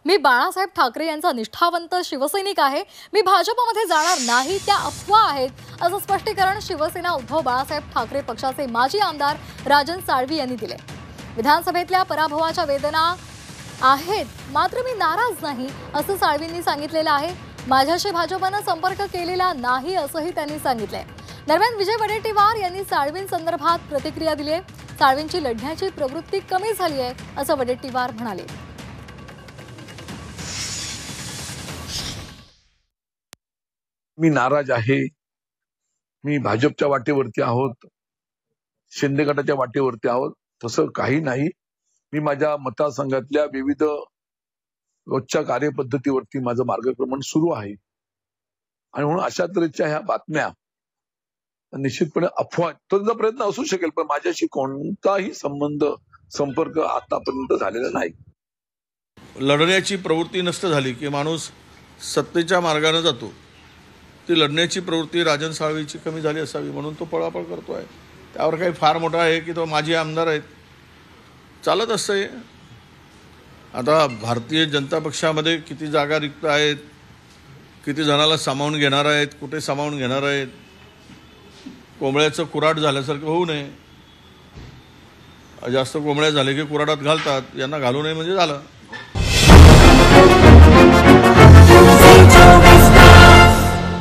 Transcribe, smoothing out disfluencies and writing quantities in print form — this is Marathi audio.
मी बाळासाहेब ठाकरे यांचा निष्ठावंत शिवसैनिक आहे. मी भाजपमध्ये जाणार नाही, त्या अफवा आहेत, असं स्पष्टीकरण शिवसेना उद्धव बाळासाहेब ठाकरे पक्षाचे माजी आमदार राजन साळवी यांनी दिले. विधानसभेतल्या पराभवाच्या वेदना आहेत, मात्र मी नाराज नाही, असं साळवींनी सांगितलेलं आहे. माझ्याशी भाजपनं संपर्क केलेला नाही, असंही त्यांनी सांगितलंय. दरम्यान विजय वडेट्टीवार यांनी साळवींसंदर्भात प्रतिक्रिया दिली आहे. साळवींची लढण्याची प्रवृत्ती कमी झाली आहे, असं वडेट्टीवार म्हणाले. मी नाराज आहे. मी भाजपच्या वाटेवरती आहोत, शिंदे गटाच्या वाटेवरती आहोत, तसं काही नाही. मी माझ्या मतदारसंघातल्या विविध रोजच्या कार्यपद्धतीवरती माझं मार्गक्रमण सुरू आहे आणि म्हणून अशा तऱ्हेच्या ह्या बातम्या निश्चितपणे अफवा, त्याचा प्रयत्न असू शकेल, पण माझ्याशी कोणताही संपर्क आतापर्यंत झालेला नाही. लढण्याची प्रवृत्ती नष्ट झाली की माणूस सत्तेच्या मार्गाने जातो. ती लढण्याची प्रवृत्ती राजन साळवीची कमी झाली असावी म्हणून तो पळापळ करतोय. त्यावर काही फार मोठा आहे की तो माजी आमदार आहेत, चालत असतंय. आता भारतीय जनता पक्षामध्ये किती जागा रिक्त आहेत, किती जणाला सामावून घेणार आहेत, कुठे सामावून घेणार आहेत, कोंबड्याचं कुऱ्हाड झाल्यासारखं होऊ नये. जास्त कोंबड्या झाले की कुऱ्हाडात घालतात, यांना घालू नये म्हणजे झालं.